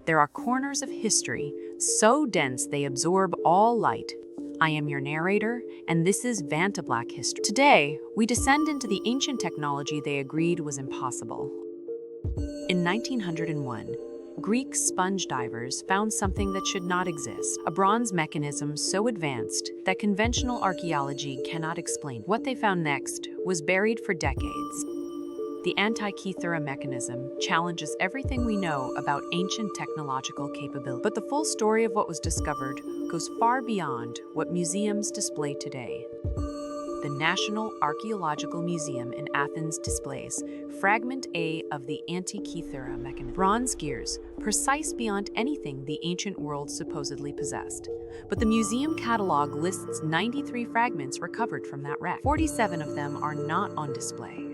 There are corners of history so dense they absorb all light. I am your narrator, and this is Vantablack History. Today, we descend into the ancient technology they agreed was impossible. In 1901, Greek sponge divers found something that should not exist, a bronze mechanism so advanced that conventional archaeology cannot explain. What they found next was buried for decades. The Antikythera mechanism challenges everything we know about ancient technological capability. But the full story of what was discovered goes far beyond what museums display today. The National Archaeological Museum in Athens displays Fragment A of the Antikythera mechanism. Bronze gears, precise beyond anything the ancient world supposedly possessed. But the museum catalog lists 93 fragments recovered from that wreck. 47 of them are not on display.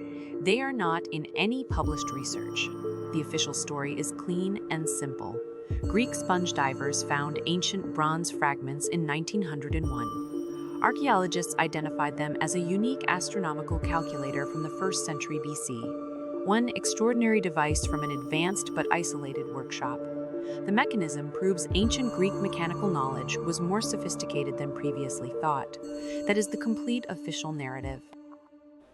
They are not in any published research. The official story is clean and simple. Greek sponge divers found ancient bronze fragments in 1901. Archaeologists identified them as a unique astronomical calculator from the 1st century BC, one extraordinary device from an advanced but isolated workshop. The mechanism proves ancient Greek mechanical knowledge was more sophisticated than previously thought. That is the complete official narrative.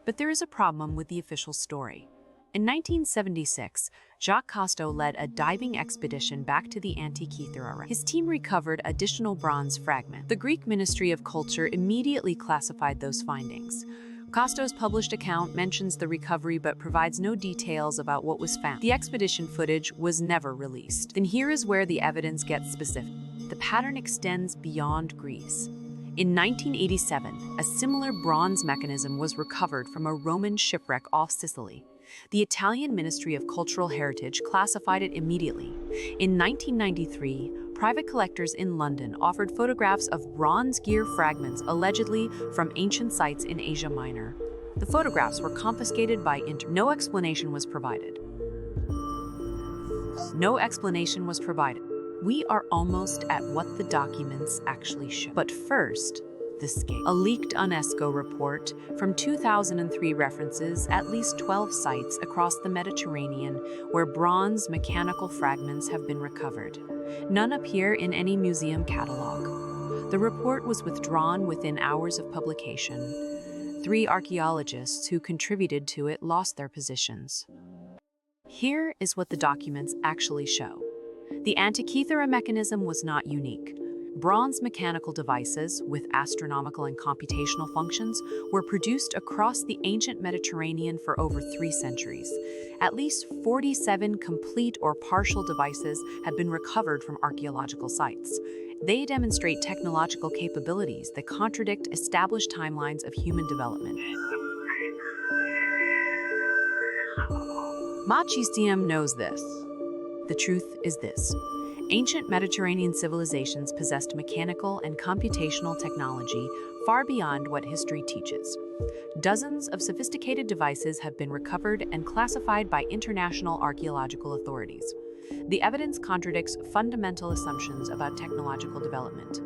But there is a problem with the official story. In 1976, Jacques Cousteau led a diving expedition back to the Antikythera wreck. His team recovered additional bronze fragments. The Greek Ministry of Culture immediately classified those findings. Cousteau's published account mentions the recovery but provides no details about what was found. The expedition footage was never released. Then here is where the evidence gets specific. The pattern extends beyond Greece. In 1987, a similar bronze mechanism was recovered from a Roman shipwreck off Sicily. The Italian Ministry of Cultural Heritage classified it immediately. In 1993, private collectors in London offered photographs of bronze gear fragments allegedly from ancient sites in Asia Minor. The photographs were confiscated by No explanation was provided. We are almost at what the documents actually show. But first, the scale. A leaked UNESCO report from 2003 references at least 12 sites across the Mediterranean where bronze mechanical fragments have been recovered. None appear in any museum catalog. The report was withdrawn within hours of publication. 3 archaeologists who contributed to it lost their positions. Here is what the documents actually show. The Antikythera mechanism was not unique. Bronze mechanical devices with astronomical and computational functions were produced across the ancient Mediterranean for over 3 centuries. At least 47 complete or partial devices have been recovered from archaeological sites. They demonstrate technological capabilities that contradict established timelines of human development. Magisterium knows this. The truth is this. Ancient Mediterranean civilizations possessed mechanical and computational technology far beyond what history teaches. Dozens of sophisticated devices have been recovered and classified by international archaeological authorities. The evidence contradicts fundamental assumptions about technological development.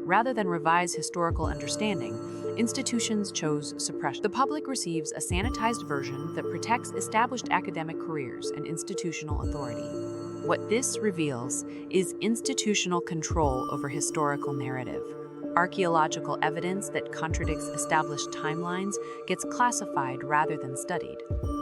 Rather than revise historical understanding, institutions chose suppression. The public receives a sanitized version that protects established academic careers and institutional authority. What this reveals is institutional control over historical narrative. Archaeological evidence that contradicts established timelines gets classified rather than studied.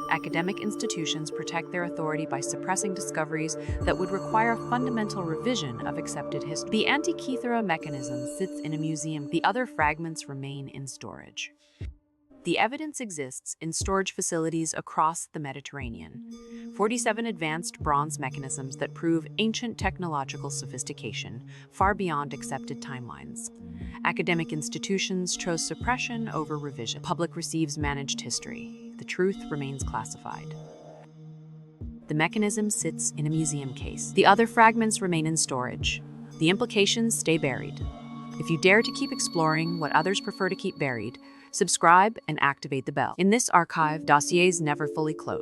Academic institutions protect their authority by suppressing discoveries that would require fundamental revision of accepted history. The Antikythera mechanism sits in a museum. The other fragments remain in storage. The evidence exists in storage facilities across the Mediterranean. 47 advanced bronze mechanisms that prove ancient technological sophistication, far beyond accepted timelines. Academic institutions chose suppression over revision. The public receives managed history. The truth remains classified. The mechanism sits in a museum case. The other fragments remain in storage. The implications stay buried. If you dare to keep exploring what others prefer to keep buried, subscribe and activate the bell. In this archive, dossiers never fully close.